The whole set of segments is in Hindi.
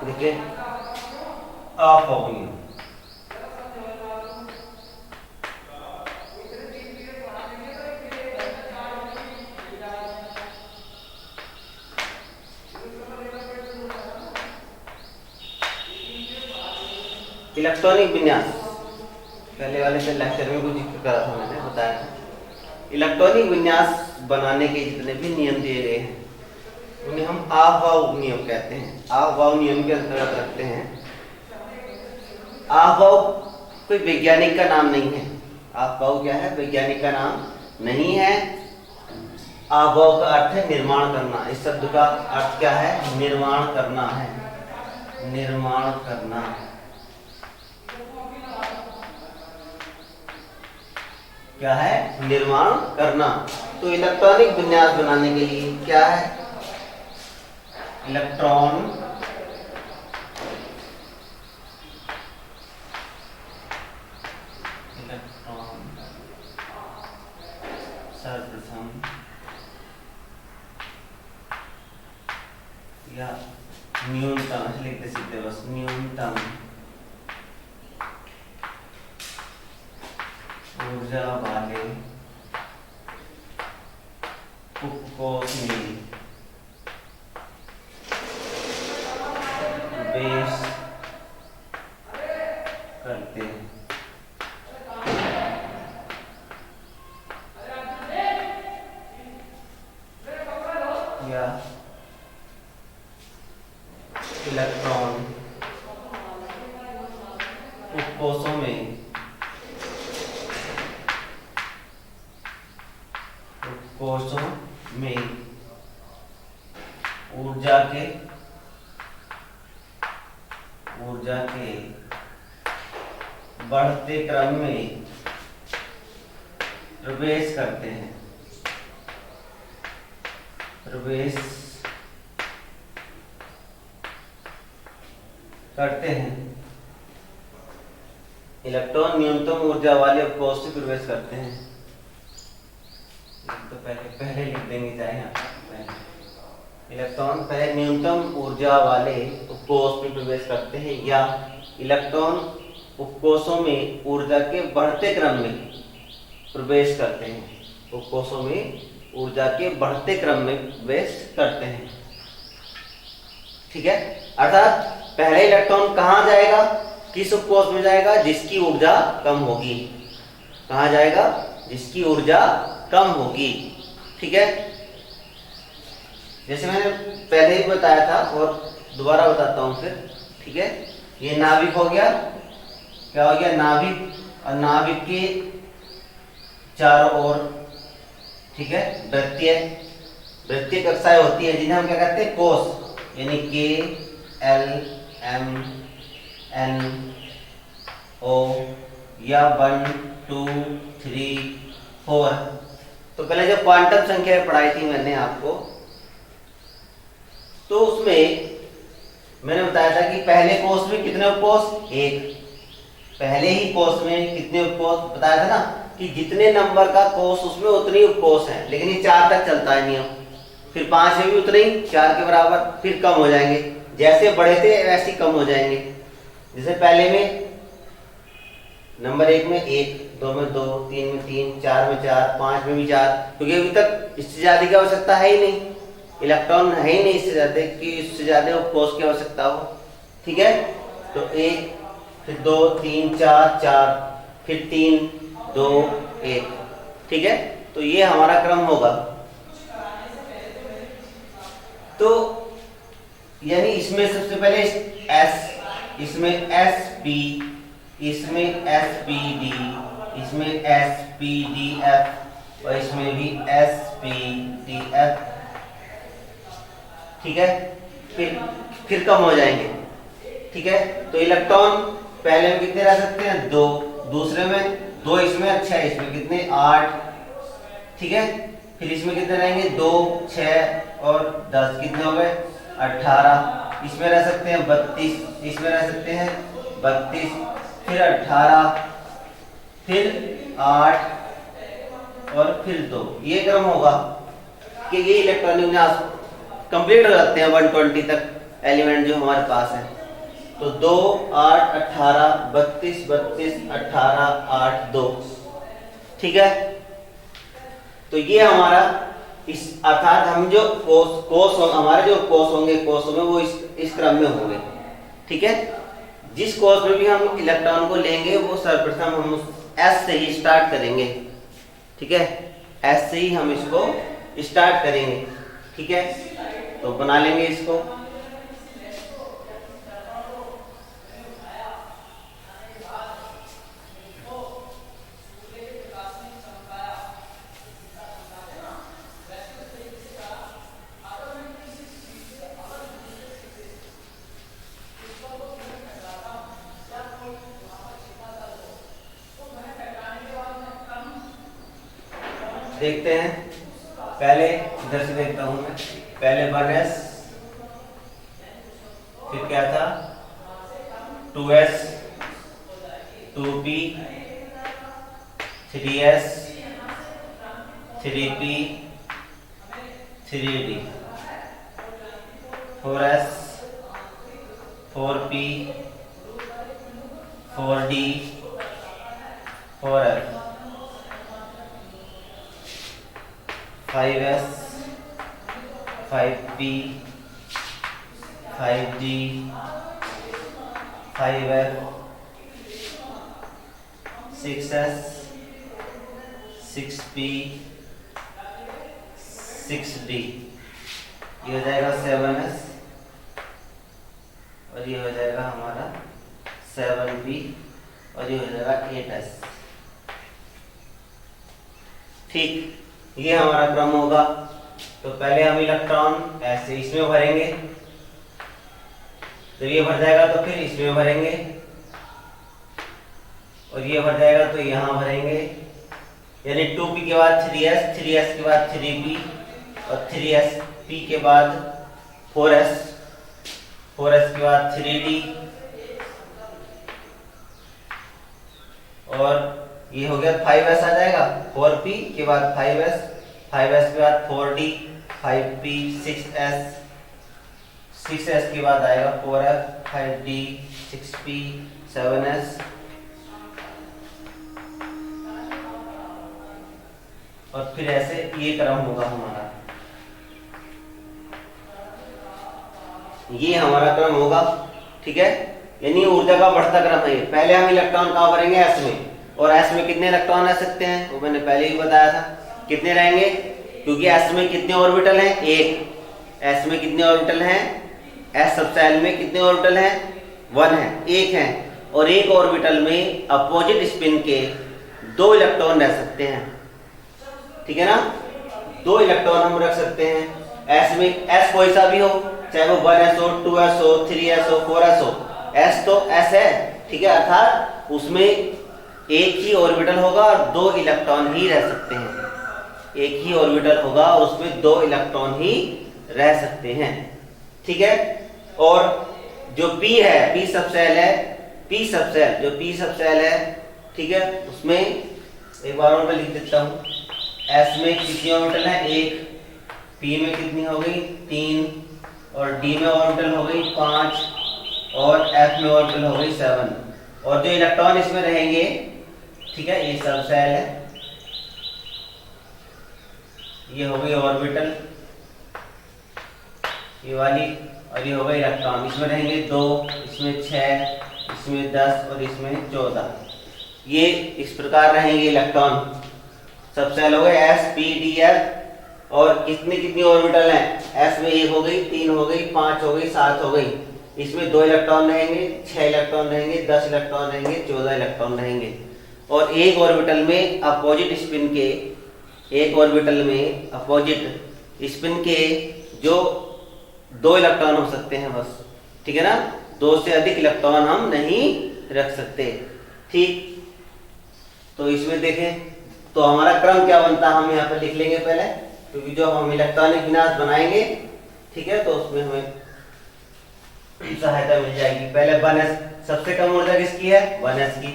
देखिए अफाव नियम, इलेक्ट्रॉनिक विन्यास, पहले वाले से लेक्चर में कुछ जिक्र करा था, मैंने बताया था। इलेक्ट्रॉनिक विन्यास बनाने के जितने भी नियम दिए गए हैं उन्हें हम अफाव नियम कहते हैं। अफाव नियम के अंतर्गत रखते हैं। अफाव कोई वैज्ञानिक का नाम नहीं है। अफाव क्या है? वैज्ञानिक का नाम नहीं है। अफाव का अर्थ है निर्माण करना। इस शब्द का अर्थ क्या है? निर्माण करना है, निर्माण करना। क्या है? निर्माण करना। तो इलेक्ट्रॉनिक विन्यास बनाने के लिए क्या है? इलेक्ट्रॉन सर्वप्रथम या न्यूनतम, लिखते सीधे बस, न्यूनतम ऊर्जा वाले उपकोष में प्रवेश करते हैं। या इलेक्ट्रॉन उपकोषों में ऊर्जा के बढ़ते क्रम में प्रवेश करते हैं, प्रवेश करते हैं। इलेक्ट्रॉन न्यूनतम ऊर्जा वाले उपकोष से प्रवेश करते हैं। तो पहले लिख देंगे, चाहे इलेक्ट्रॉन पहले न्यूनतम ऊर्जा वाले उपकोष में प्रवेश करते हैं, या इलेक्ट्रॉन उपकोषों में ऊर्जा के बढ़ते क्रम में प्रवेश करते हैं। उपकोषों में ऊर्जा के बढ़ते क्रम में प्रवेश करते हैं। ठीक है, अर्थात पहले इलेक्ट्रॉन कहाँ जाएगा? किस उपकोष में जाएगा? जिसकी ऊर्जा कम होगी। कहाँ जाएगा? जिसकी ऊर्जा कम होगी। ठीक है, जैसे मैंने पहले ही बताया था और दोबारा बताता हूं फिर। ठीक है, ये नाभिक हो गया। क्या हो गया? नाभिक। और नाभिक के चारों ओर, ठीक है, वृत्तीय कक्षाएं होती है जिन्हें हम क्या कहते हैं? कोष, यानी K L M N O या 1 2 3 4। तो पहले जब क्वांटम संख्या पढ़ाई थी मैंने आपको, तो उसमें मैंने बताया था कि पहले कोष में कितने उपकोष? एक। पहले ही कोष में कितने उपकोष बताया था ना, कि जितने नंबर का कोष उसमें उतने उपकोष हैं। लेकिन ये 4 तक चलता है नियम। फिर 5 में भी उतने ही, 4 के बराबर, फिर कम हो जाएंगे। जैसे बढ़े थे वैसे कम हो जाएंगे। जैसे पहले में नंबर 1 में 1, 2 में 2, 3 में 3, 4 में 4, 5 में भी 4, क्योंकि अभी तक इससे ज्यादा की आवश्यकता है ही नहीं। इलेक्ट्रॉन है ही नहीं इससे ज्यादा कि इससे ज्यादा उपकोष की आवश्यकता हो। ठीक है, तो 1, फिर 2 3 4 4, फिर 3 2 1। ठीक है, तो ये हमारा क्रम होगा। तो यानी इसमें सबसे पहले S, इसमें SP, इसमें SPD, इसमें SPDF और इसमें भी SPDF। ठीक है, फिर कम हो जाएंगे। ठीक है, तो इलेक्ट्रॉन पहले में कितने रह सकते हैं? 2, दूसरे में 2, इसमें 6, इसमें कितने? 8। ठीक है, फिर इसमें कितने रहेंगे? 2 6 और 10, कितने हो गए? 18। इसमें रह सकते हैं 32, इसमें रह सकते हैं 32, फिर 18, फिर 8 और फिर 2। ये क्रम होगा कि ये इलेक्ट्रॉनिक विन्यास कंप्लीट हो जाते हैं 120 तक। एलिमेंट जो हमारे पास है। तो 2 8 18 32 32 18 8 2, ठीक है। तो ये हमारा इस अर्थात हम जो कोस हमारे जो कोस होंगे वो इस क्रम में होंगे, ठीक है। जिस कोस में भी हम इलेक्ट्रॉन को लेंगे वो सर्वप्रथम हम एस से ही स्टार्ट करेंगे, ठीक है। एस से ही हम इसको स्टार्ट करेंगे, ठीक है। तो बना लेंगे इसको। देखते हैं, पहले इधर से देखता हूं मैं। पहले 1s, फिर क्या था 2s 2p 3s 3p 3d 4s 4p 4d 4f 5s 5p 5d 5f 6s 6p 6d। ये हो जाएगा 7s और ये हो जाएगा हमारा 7p और ये हो जाएगा 8s। ठीक, ये हमारा क्रम होगा। तो पहले हम इलेक्ट्रॉन ऐसे इसमें भरेंगे, तो ये भर जाएगा तो फिर इसमें भरेंगे, और ये भर जाएगा तो यहां भरेंगे। यानी 2p के बाद 3s, 3s के बाद 3p और 3sp के बाद 4s, 4s के बाद 3d और ये हो गया 5s आ जाएगा। 4p के बाद 5s, 5s के बाद 4d 5p 6s, 6s के बाद आएगा 4f 5d 6p 7s और फिर ऐसे ये क्रम होगा हमारा। ये हमारा क्रम होगा, ठीक है। यानी ऊर्जा का बढ़ता क्रम है। पहले हम इलेक्ट्रॉन कहाँ भरेंगे? एस में। और एस में कितने इलेक्ट्रॉन रह सकते हैं वो मैंने पहले ही बताया था। कितने रहेंगे? क्योंकि एस में कितने ऑर्बिटल हैं? एक। एस में कितने ऑर्बिटल हैं? एस सबसेल में कितने ऑर्बिटल हैं? 1 है, एक है। और एक ऑर्बिटल में अपोजिट स्पिन के 2 इलेक्ट्रॉन रह सकते हैं, ठीक है ना। 2 इलेक्ट्रॉन हम रख सकते हैं एस में। एस कोई सा भी हो, चाहे वो 1s हो, 2s हो, 3s हो, 4s हो, एस तो एस है, ठीक है। अर्थात उसमें एक ही ऑर्बिटल होगा और 2 इलेक्ट्रॉन ही रह सकते हैं। एक ही ऑर्बिटल होगा और उसमें 2 इलेक्ट्रॉन ही रह सकते हैं, ठीक है। और जो p है, p सबसेल है, p सबसेल जो p सबसेल है, ठीक है, उसमें एक बार और मैं लिख देता हूं। s में कितनी ऑर्बिटल है? 1। p में कितनी हो गई? 3। और d में ऑर्बिटल हो गई 5 और f में ऑर्बिटल हो गई 7। और जो इलेक्ट्रॉन इसमें रहेंगे, ठीक है, ये सबसेल है, ये हो गई ऑर्बिटल ये वाली, और ये हो गई इलेक्ट्रॉन। इसमें रहेंगे 2, इसमें 6, इसमें 10 और इसमें 14। ये इस प्रकार रहेंगे इलेक्ट्रॉन। सबसेल हो गए s p d f। और कितनी कितनी ऑर्बिटल हैं? s में 1 हो गई, 3 हो गई, 5 हो गई, 7 हो गई। इसमें 2 इलेक्ट्रॉन रहेंगे, 6 इलेक्ट्रॉन रहेंगे, 10 इलेक्ट्रॉन रहेंगे, 14 इलेक्ट्रॉन रहेंगे। और एक ऑर्बिटल में अपोजिट स्पिन के, एक ऑर्बिटल में अपोजिट स्पिन के जो 2 इलेक्ट्रॉन हो सकते हैं बस, ठीक है ना। 2 से अधिक इलेक्ट्रॉन हम नहीं रख सकते, ठीक। तो इसमें देखें तो हमारा क्रम क्या बनता है, हम यहाँ पर लिख लेंगे पहले, क्योंकि जो हम इलेक्ट्रॉनिक विन्यास बनाएंगे, ठीक है, तो उसमें हमें सहायता मिल जाएगी। पहले 1s, सबसे कम ऊर्जा किसकी है? 1s की।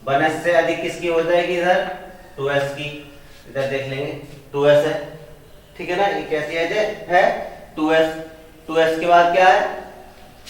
1s से अधिक किसकी हो जाएगी? इधर 2s की। इधर देख लेंगे 2s है, ठीक है ना। ये कैसी है? 2s। 2s के बाद क्या है?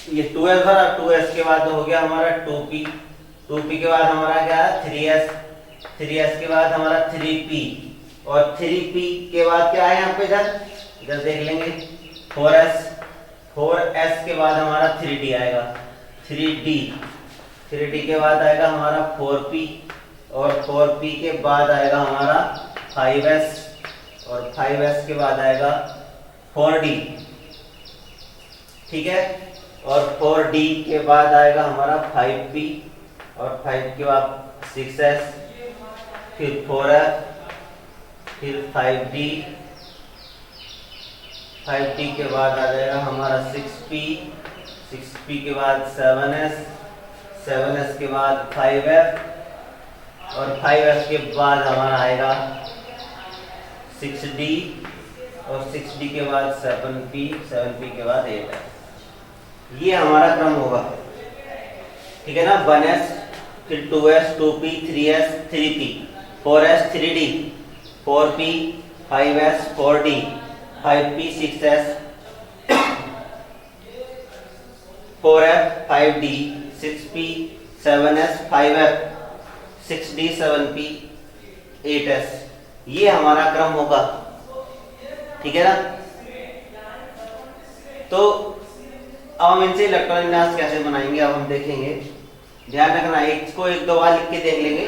ये 2s भरा, 2s के बाद हो गया हमारा 2p, 2p के बाद हमारा क्या है 3s, 3s के बाद हमारा 3p, और 3p के बाद क्या है यहाँ पे इधर देख लेंगे 4s, 4s के बाद हमारा 3d आएगा, 3d, 3d के बाद आएगा हमारा 4p, और 4p के बाद आएगा हमारा 5s, और 5s के बाद आएगा 4d, ठीक है, और 4d के बाद आएगा हमारा 5p, और 5 के बाद 6s, फिर 4f, फिर 5d, 5d के बाद आ जाएगा हमारा 6p, 6p के बाद 7s, 7s के बाद 5f, और 5f के बाद हमारा आएगा 6d, और 6d के बाद 7p, 7p के बाद 8f। ये हमारा क्रम होगा, ठीक है ना। 1s, फिर 2s, 2p, 3s, 3p, 4s, 3d, 4p, 5s, 4d, 5p, 6s, 4f, 5d, 6p, 7s, 5f, 6d, 7p, 8s। ये हमारा क्रम होगा, ठीक है ना। तो अब हम इनसे इलेक्ट्रॉन विन्यास कैसे बनाएंगे अब हम देखेंगे। ध्यान रखना, इसको एक दो बार लिख के देख लेंगे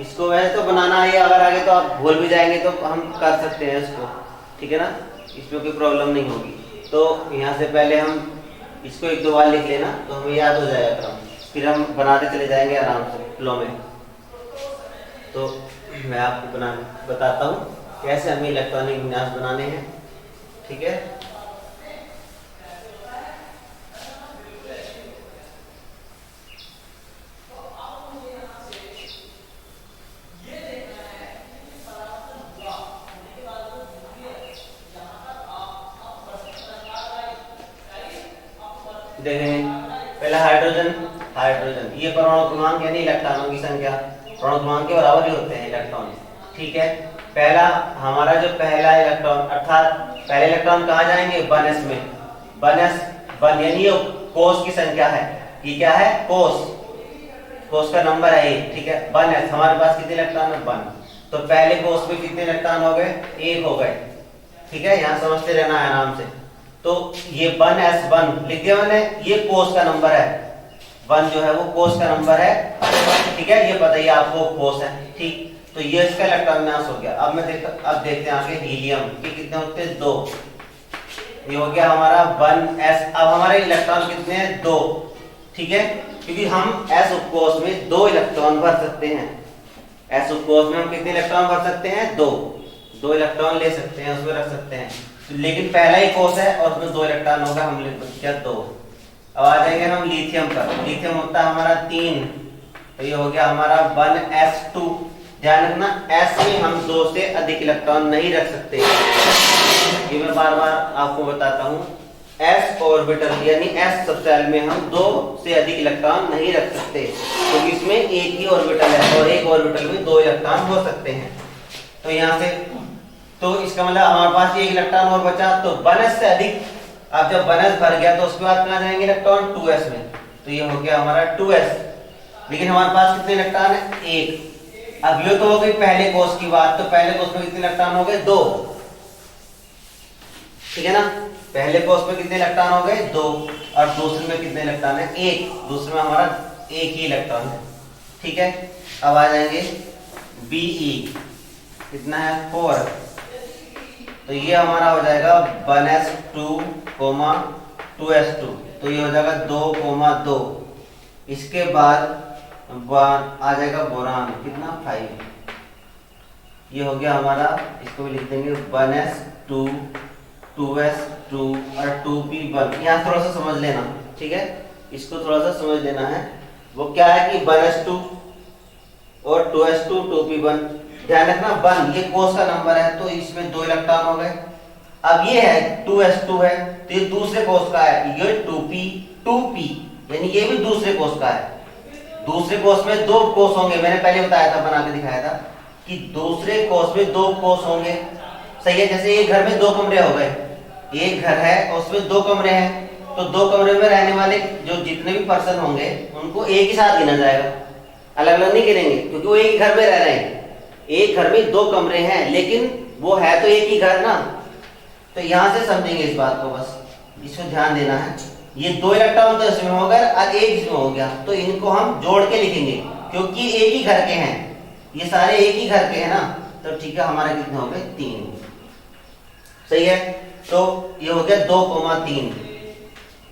इसको वैसे तो बनाना है, अगर आगे तो आप भूल भी जाएंगे तो हम कर सकते हैं इसको, ठीक है ना, इसमें कोई प्रॉब्लम नहीं होगी। तो यहाँ से पहले हम इसको एक दो बार लिख लेना तो हमें याद हो जाएगा क्रम, फिर हम बनाते चले जाएंगे आराम से फ्लो में। तो मैं आपको बताता हूँ कैसे हमें इलेक्ट्रॉनिक विन्यास बनाने हैं, ठीक है। देखें पहला हाइड्रोजन, हाइड्रोजन ये परमाणु क्रमांक यानी इलेक्ट्रॉनों की संख्या, परमाणु क्रमांक के बराबर ही होते हैं इलेक्ट्रॉन, ठीक है। पहला हमारा जो पहला इलेक्ट्रॉन अर्थात पहले इलेक्ट्रॉन कहाँ जाएंगे 1s में, 1s 1 यानी ये कोष की संख्या है, ये क्या है कोष, कोष का नंबर है 1, ठीक है। 1s हमारे पास कितने इलेक्ट्रॉन है 1, तो पहले कोष में कितने इलेक्ट्रॉन हो गए 1 हो गए, ठीक है। यहाँ समझते रहना है आराम से। तो ये 1s1 लिख दिया मैंने, ये कोष का नंबर है, 1 जो है वो कोष का नंबर है, ठीक है, ये बताइए आपको कोष है, ठीक। तो ये इसका इलेक्ट्रॉन विन्यास हो गया। अब अब देखते हैं आगे हीलियम के कितने होते हैं 2, ये हो गया हमारा 1s। अब हमारे इलेक्ट्रॉन कितने हैं 2, ठीक है, क्योंकि हम s उपकोष में 2 इलेक्ट्रॉन भर सकते हैं, s उपकोष में हम कितने इलेक्ट्रॉन भर सकते हैं 2 इलेक्ट्रॉन ले सकते हैं, उसमें रख सकते हैं, लेकिन पहला ही कोष है और उसमें 2 इलेक्ट्रॉन होगा, हम लिख दिया 2। अब आ जाएंगे हम लिथियम पर, लिथियम होता है हमारा 3, तो ये हो गया हमारा 1s2। ध्यान रखना s में हम 2 से अधिक इलेक्ट्रॉन नहीं रख सकते, ये मैं बार बार आपको बताता हूँ। s ऑर्बिटल यानी s सबशेल में हम 2 से अधिक इलेक्ट्रॉन नहीं रख सकते, क्योंकि इसमें एक ही ऑर्बिटल है और एक ऑर्बिटल में 2 इलेक्ट्रॉन हो सकते हैं। तो यहाँ से तो इसका मतलब हमारे पास एक इलेक्ट्रॉन और बचा, तो 1s से अधिक। अब जब 1s भर गया तो उसके बाद कहाँ जाएंगे इलेक्ट्रॉन 2s में, तो ये हो गया हमारा 2s, लेकिन हमारे पास कितने इलेक्ट्रॉन है 1। अब ये तो हो गई पहले कोष की बात, तो पहले कोष में कितने इलेक्ट्रॉन हो गए 2, ठीक है ना। पहले कोष में कितने इलेक्ट्रॉन हो गए 2, और दूसरे में कितने इलेक्ट्रॉन है 1, दूसरे में हमारा एक ही इलेक्ट्रॉन है, ठीक है। अब आ जाएंगे Be, कितना है 4, तो ये हमारा हो जाएगा 1s2, 2s2, तो ये हो जाएगा 2, 2। इसके बाद आ जाएगा बोरान, कितना 5, ये हो गया हमारा, इसको भी लिख देंगे 1s2, 2s2 और 2p1। यहाँ थोड़ा सा समझ लेना, ठीक है, इसको थोड़ा सा समझ लेना है। वो क्या है कि 1s2 और 2s2, 2p1। ध्यान रखना 1 ये कोष का नंबर है, तो इसमें 2 इलेक्ट्रॉन हो गए। अब ये है 2s2 है, तो ये दूसरे कोष का है, ये 2p यानी ये भी दूसरे कोष का है। दूसरे कोष में 2 कोष होंगे, मैंने पहले बताया था, बना के दिखाया था कि दूसरे कोष में 2 कोष होंगे, सही है। जैसे एक घर में 2 कमरे हो गए, एक घर है और उसमें 2 कमरे हैं, तो 2 कमरे में रहने वाले जो जितने भी पर्सन होंगे उनको एक ही साथ गिना जाएगा, अलग अलग नहीं गिनेंगे, क्योंकि वो एक ही घर में रह रहे हैं। एक घर में 2 कमरे हैं लेकिन वो है तो एक ही घर ना। तो यहां से समझेंगे इस बात को, बस इसको ध्यान देना है। ये 2 इलेक्ट्रॉन तो इसमें हो गए और 1 इसमें हो गया, तो इनको हम जोड़ के लिखेंगे क्योंकि एक ही घर के हैं, ये सारे एक ही घर के हैं ना। तो ठीक है, हमारे कितने हो गए 3। सही है, तो ये हो गया 2,3।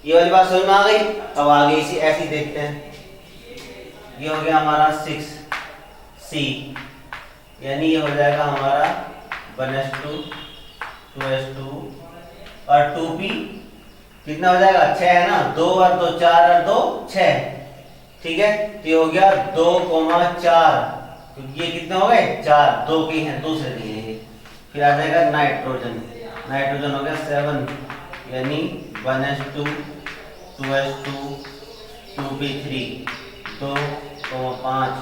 ये वाली बात समझ में आ गई। अब आगे इसी ऐसी देखते हैं। ये हो गया हमारा 6C, यानी ये हो जाएगा हमारा 1s2 2s2 और 2p कितना हो जाएगा 6 है ना, 2 और 2 4 और 2 6। ठीक है, तो ये हो गया 2,4, क्योंकि ये कितने हो गए 4, 2 के हैं दूसरे के हैं। फिर आ जाएगा नाइट्रोजन, नाइट्रोजन हो गया 7, यानी 1s2 2s2 2p3 2,5।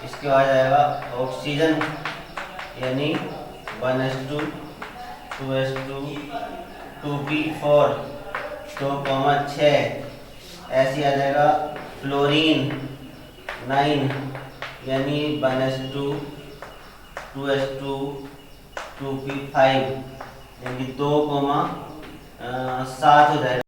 इसके बाद जाएगा ऑक्सीजन, यानी 1s2 2s2 2p4 2,6। ऐसे आ जाएगा फ्लोरीन 9, यानी 1s2 2s2 2p5, यानी 2,7 हो जाएगा।